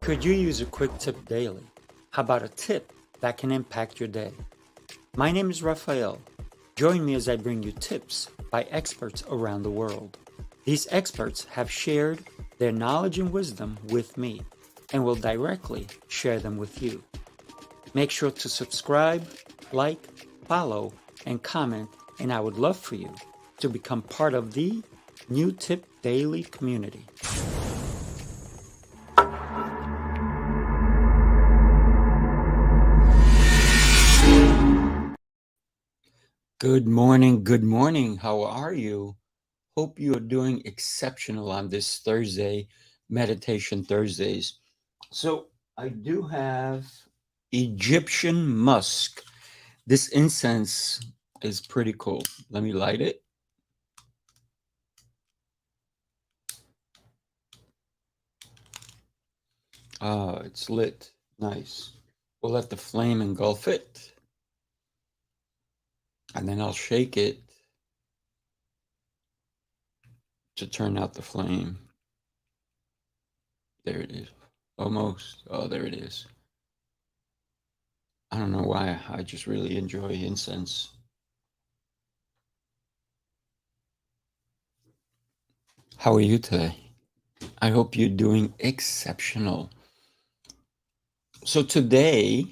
Could you use a quick tip daily? How about a tip that can impact your day? My name is Raphael. Join me as I bring you tips by experts around the world. These experts have shared their knowledge and wisdom with me and will directly share them with you. Make sure to subscribe, like, follow, and comment, and I would love for you to become part of the New Tip Daily community. Good morning. How are you? Hope you are doing exceptional on this Thursday, Meditation Thursdays. So I do have Egyptian musk. This incense is pretty cool. Let me light it. It's lit. Nice. We'll let the flame engulf it. And then I'll shake it to turn out the flame. There it is. Almost. Oh, there it is. I don't know why. I just really enjoy incense. How are you today? I hope you're doing exceptional. So today,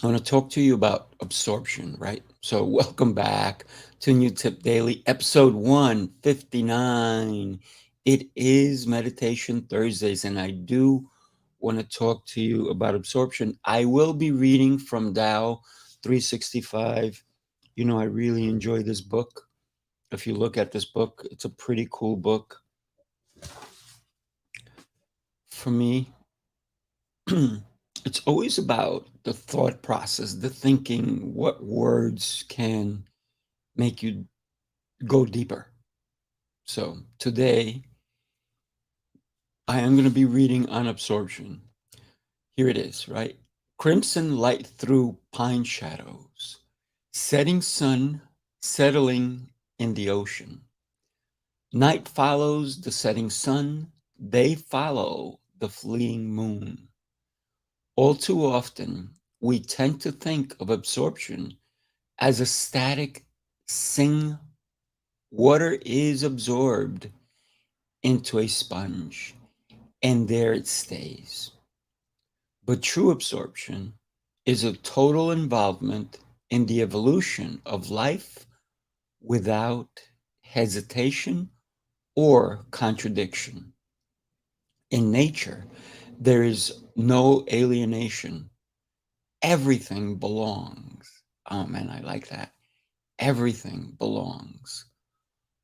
I want to talk to you about absorption, right? So welcome back to New Tip Daily, episode 159. It is Meditation Thursdays, and I do want to talk to you about absorption. I will be reading from Tao 365. You know, I really enjoy this book. If you look at this book, it's a pretty cool book. For me, it's always about the thought process, the thinking, what words can make you go deeper. So today, I am going to be reading on absorption. Here it is, right? Crimson light through pine shadows, setting sun settling in the ocean. Night follows the setting sun, they follow the fleeing moon. All too often, we tend to think of absorption as a static thing. Water is absorbed into a sponge, and there it stays. But true absorption is a total involvement in the evolution of life without hesitation or contradiction. In nature, there is no alienation. Everything belongs. Oh man, I like that. Everything belongs.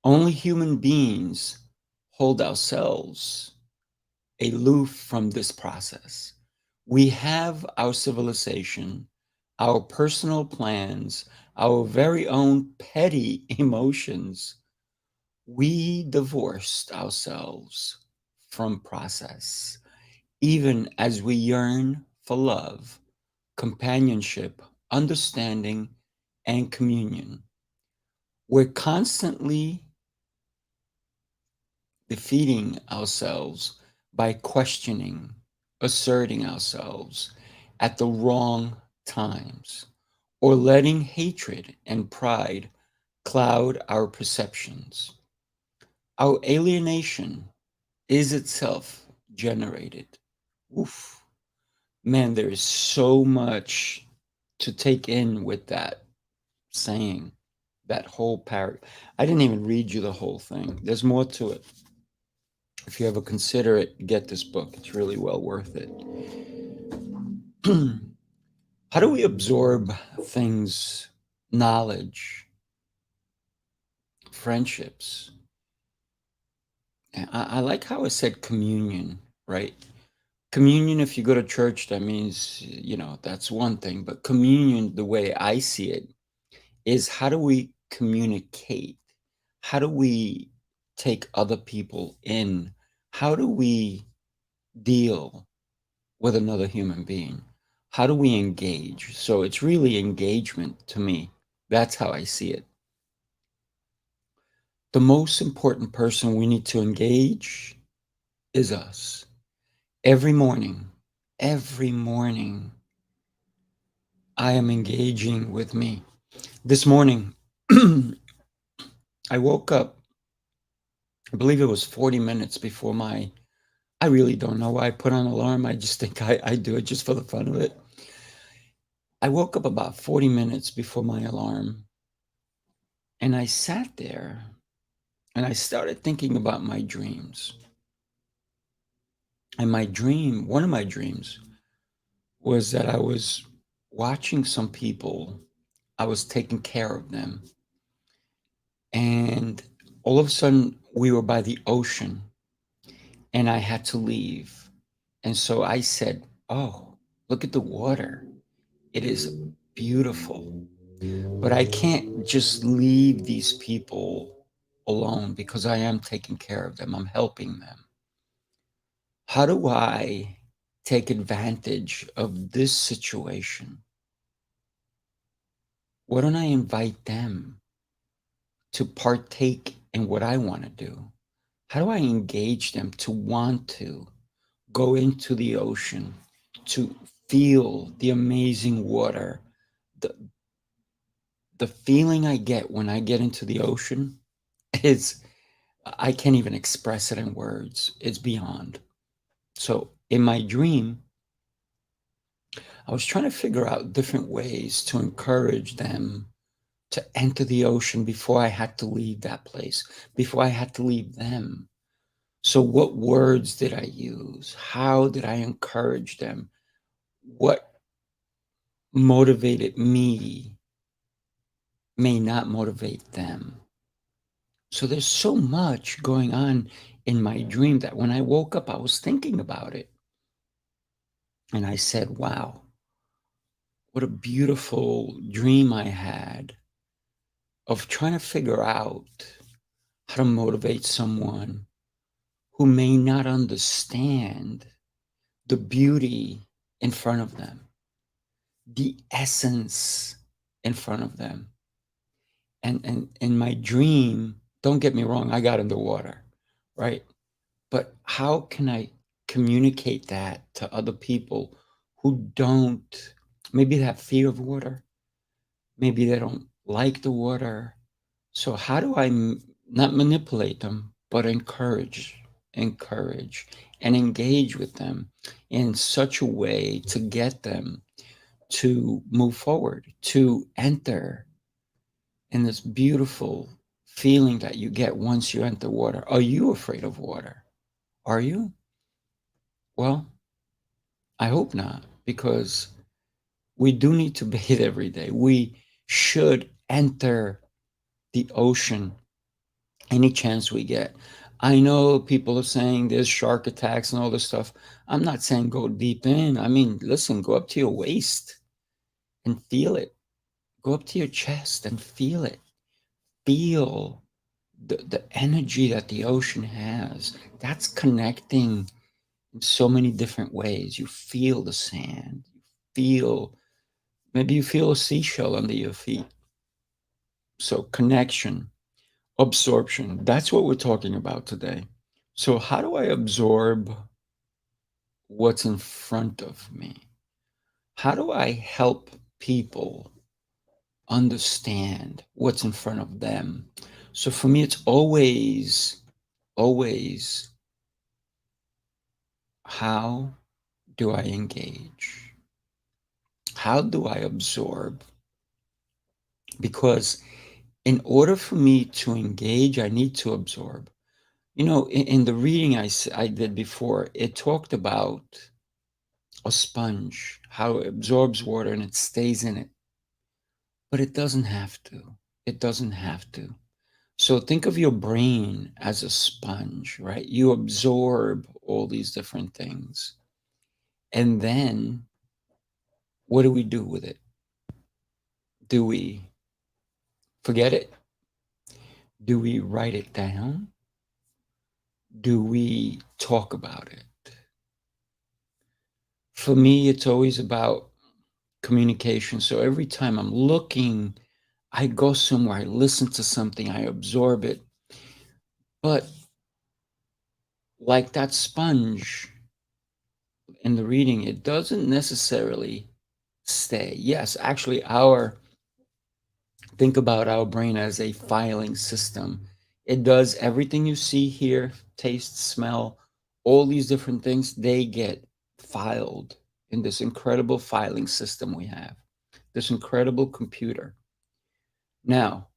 Only human beings hold ourselves aloof from this process. We have our civilization, our personal plans, our very own petty emotions. We divorced ourselves from process, even as we yearn for love, companionship, understanding, and communion. We're constantly defeating ourselves by questioning, asserting ourselves at the wrong times, or letting hatred and pride cloud our perceptions. Our alienation is itself generated. Oof. Man, there is so much to take in with that saying, that whole paragraph. I didn't even read you the whole thing. There's more to it. If you ever consider it, get this book. It's really well worth it. How do we absorb things, knowledge, friendships? I like how it said communion, right? Communion, if you go to church, that means, you know, that's one thing. But communion, the way I see it, is how do we communicate? How do we take other people in? How do we deal with another human being? How do we engage? So it's really engagement to me. That's how I see it. The most important person we need to engage is us. Every morning, every morning, I am engaging with me. This morning, I woke up, I believe it was 40 minutes before my, I really don't know why I put on an alarm. I just think I do it just for the fun of it. I woke up about 40 minutes before my alarm and I sat there and I started thinking about my dreams. And my dream, one of my dreams, was that I was watching some people, I was taking care of them. And all of a sudden, we were by the ocean and I had to leave. And so I said, "Oh, look at the water. It is beautiful. But I can't just leave these people alone because I am taking care of them, I'm helping them. How do I take advantage of this situation? Why don't I invite them to partake in what I want to do? How do I engage them to want to go into the ocean, to feel the amazing water, the the feeling I get when I get into the ocean is I can't even express it in words. It's beyond. So in my dream, I was trying to figure out different ways to encourage them to enter the ocean before I had to leave that place, before I had to leave them. So, what words did I use? How did I encourage them? What motivated me may not motivate them. So, there's so much going on in my dream that when I woke up, I was thinking about it. And I said, wow, what a beautiful dream I had of trying to figure out how to motivate someone who may not understand the beauty in front of them, the essence in front of them. And in my dream, don't get me wrong, I got in the water, right? But how can I communicate that to other people who don't, maybe they have fear of water, maybe they don't like the water. So how do I not manipulate them, but encourage, and engage with them in such a way to get them to move forward, to enter in this beautiful feeling that you get once you enter water. Are you afraid of water? Are you? Well, I hope not, because we do need to bathe every day. We should enter the ocean any chance we get. I know people are saying there's shark attacks and all this stuff. I'm not saying go deep in. I mean, listen, go up to your waist and feel it. Go up to your chest and feel it. Feel the energy that the ocean has. That's connecting in so many different ways. You feel the sand. You feel, maybe you feel a seashell under your feet. So connection, absorption. That's what we're talking about today. So, how do I absorb what's in front of me? How do I help people understand what's in front of them? So, for me, it's always, how do I engage? How do I absorb? Because in order for me to engage, I need to absorb. You know, in the reading I did before, it talked about a sponge, how it absorbs water and it stays in it. But it doesn't have to. It doesn't have to. So think of your brain as a sponge, right? You absorb all these different things. And then what do we do with it? Do we forget it? Do we write it down? Do we talk about it? For me, it's always about communication. So every time I'm looking, I go somewhere, I listen to something, I absorb it. But like that sponge, in the reading, it doesn't necessarily stay. Yes, actually, our think about our brain as a filing system. It does everything you see, hear, taste, smell, all these different things, they get filed in this incredible filing system we have, this incredible computer. Now,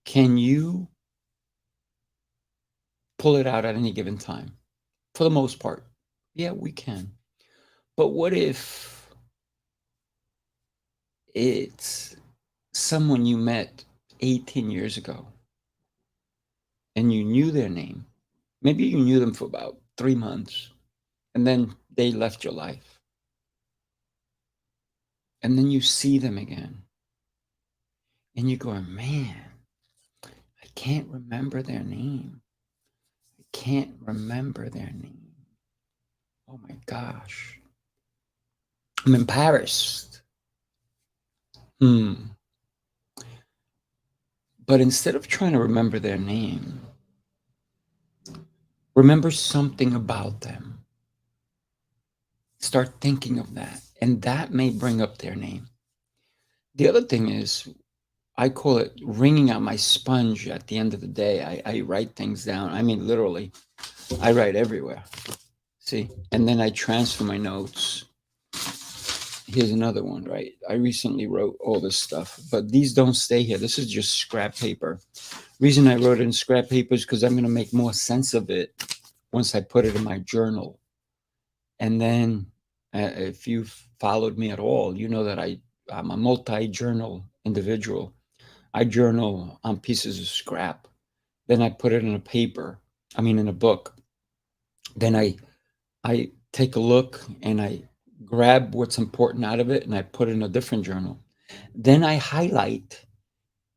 can you pull it out at any given time? For the most part, yeah, we can. But what if it's someone you met 18 years ago and you knew their name? Maybe you knew them for about 3 months and then they left your life. And then you see them again and you're going, man, I can't remember their name. I can't remember their name. Oh my gosh. I'm embarrassed. Hmm. But instead of trying to remember their name, remember something about them. Start thinking of that, and that may bring up their name. The other thing is, I call it wringing out my sponge at the end of the day. I write things down. I mean, literally, I write everywhere. See? And then I transfer my notes. Here's another one, right? I recently wrote all this stuff, but these don't stay here. This is just scrap paper. Reason I wrote it in scrap paper is because I'm going to make more sense of it once I put it in my journal. And then, if you've followed me at all, you know that I'm a multi-journal individual. I journal on pieces of scrap. Then I put it in a paper. I mean, in a book. Then I take a look and I grab what's important out of it and I put it in a different journal. Then I highlight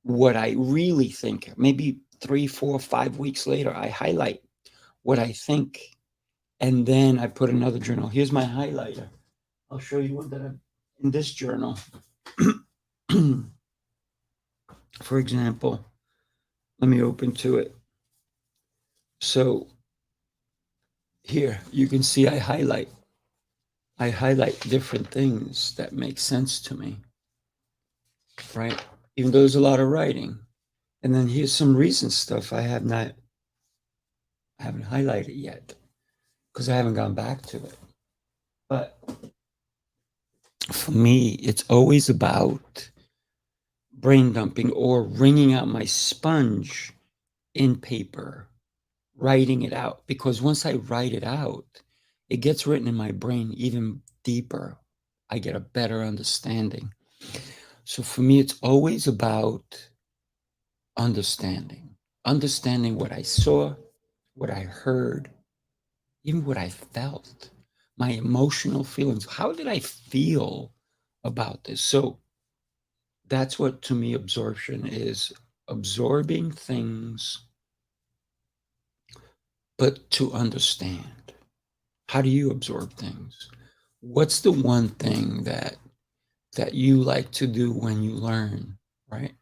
what I really think. Maybe 3, 4, 5 weeks later, I highlight what I think, and then I put another journal. Here's my highlighter. I'll show you one that I'm in this journal. For example, let me open to it. So here you can see I highlight different things that make sense to me, right? Even though there's a lot of writing. And then here's some recent stuff I haven't highlighted yet because I haven't gone back to it. But for me, it's always about brain dumping or wringing out my sponge in paper, writing it out. Because once I write it out, it gets written in my brain even deeper. I get a better understanding. So for me, it's always about understanding what I saw, what I heard, even what I felt, my emotional feelings. How did I feel about this? So that's what to me absorption is, absorbing things, but to understand. How do you absorb things? What's the one thing that you like to do when you learn, right?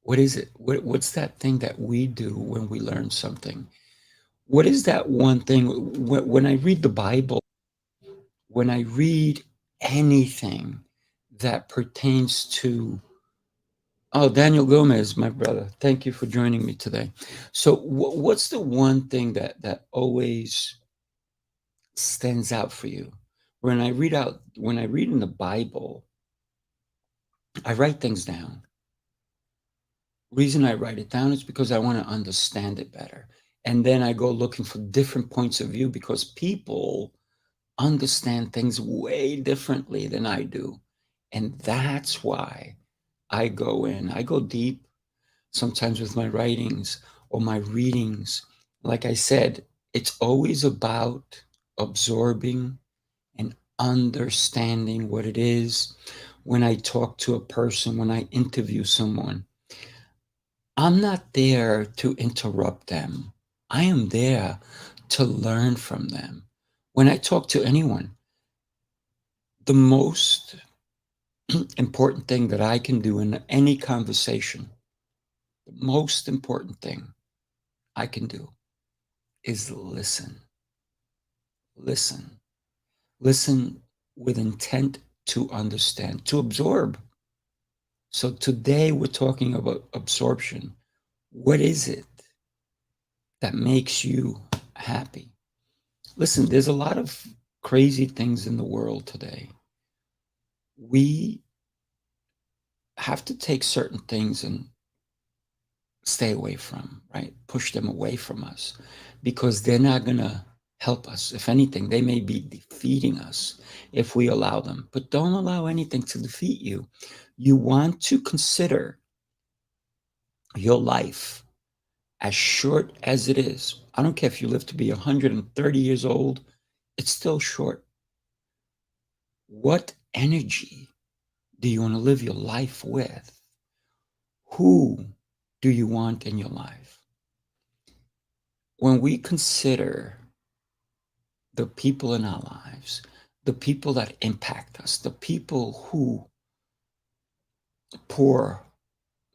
What is it? What's that thing that we do when we learn something? What is that one thing when I read the Bible, when I read anything that pertains to, oh, Daniel Gomez, my brother, thank you for joining me today. So what's the one thing that always stands out for you? When I read in the Bible, I write things down. Reason I write it down is because I want to understand it better. And then I go looking for different points of view because people understand things way differently than I do. And that's why I go deep sometimes with my writings or my readings. Like I said, it's always about absorbing and understanding what it is. When I talk to a person, when I interview someone, I'm not there to interrupt them. I am there to learn from them. When I talk to anyone, the most important thing that I can do in any conversation, the most important thing I can do is listen. Listen. Listen with intent to understand, to absorb. So today we're talking about absorption. What is it that makes you happy? Listen, there's a lot of crazy things in the world today. We have to take certain things and stay away from, right? Push them away from us because they're not going to help us. If anything, they may be defeating us if we allow them. But don't allow anything to defeat you. You want to consider your life as short as it is. I don't care if you live to be 130 years old, it's still short. What energy do you want to live your life with? Who do you want in your life? When we consider the people in our lives, the people that impact us, the people who pour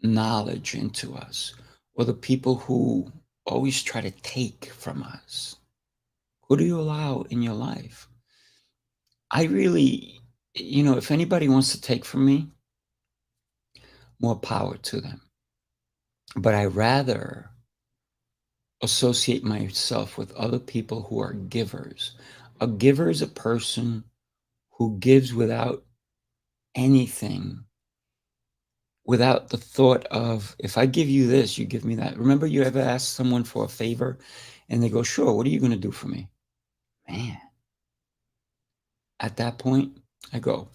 knowledge into us, or the people who always try to take from us, who do you allow in your life? I really, if anybody wants to take from me, more power to them. But I rather associate myself with other people who are givers. A giver is a person who gives without anything, without the thought of, if I give you this, you give me that. Remember, you ever ask someone for a favor and they go, sure, what are you going to do for me? Man, at that point, I go,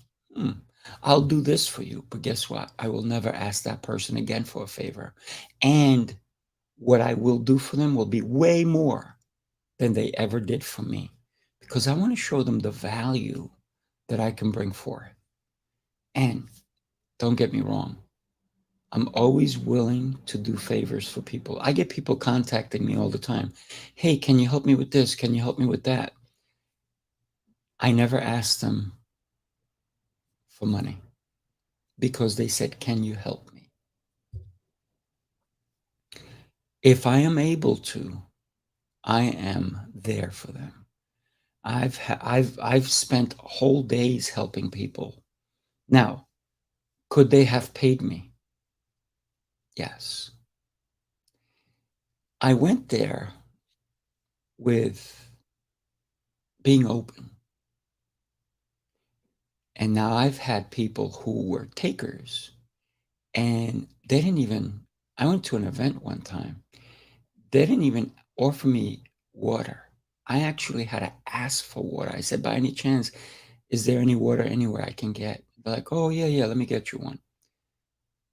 I'll do this for you. But guess what? I will never ask that person again for a favor. And what I will do for them will be way more than they ever did for me, because I want to show them the value that I can bring forth. And don't get me wrong, I'm always willing to do favors for people. I get people contacting me all the time. Hey, can you help me with this? Can you help me with that? I never ask them for money because they said, can you help me? If I am able to, I am there for them. I've spent whole days helping people. Now, could they have paid me? Yes. I went there with being open. And now I've had people who were takers and they didn't even, I went to an event one time. They didn't even offer me water. I actually had to ask for water. I said, by any chance, is there any water anywhere I can get? They're like, oh, yeah, let me get you one.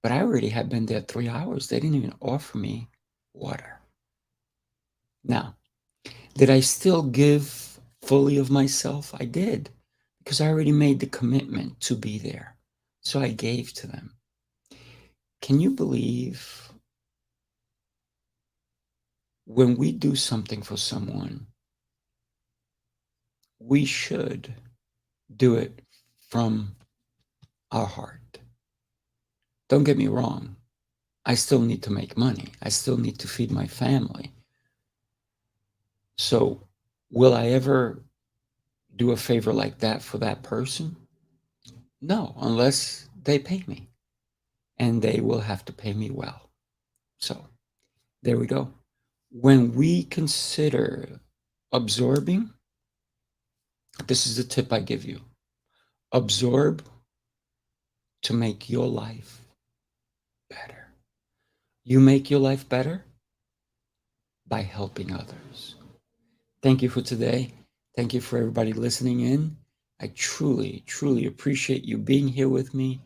But I already had been there 3 hours. They didn't even offer me water. Now, did I still give fully of myself? I did, because I already made the commitment to be there. So I gave to them. Can you believe when we do something for someone, we should do it from our heart? Don't get me wrong. I still need to make money. I still need to feed my family. So will I ever do a favor like that for that person? No, unless they pay me. And they will have to pay me well. So there we go. When we consider absorbing, this is the tip I give you. Absorb to make your life better. You make your life better by helping others. Thank you for today. Thank you for everybody listening in. I truly, truly appreciate you being here with me.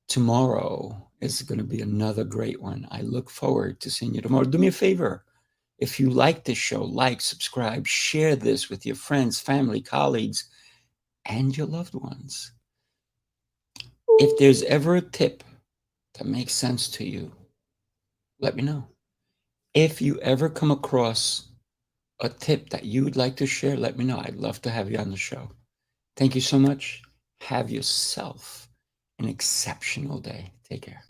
Tomorrow is going to be another great one. I look forward to seeing you tomorrow. Do me a favor. If you like this show, like, subscribe, share this with your friends, family, colleagues, and your loved ones. If there's ever a tip that makes sense to you, let me know. If you ever come across a tip that you would like to share, let me know. I'd love to have you on the show. Thank you so much. Have yourself an exceptional day. Take care.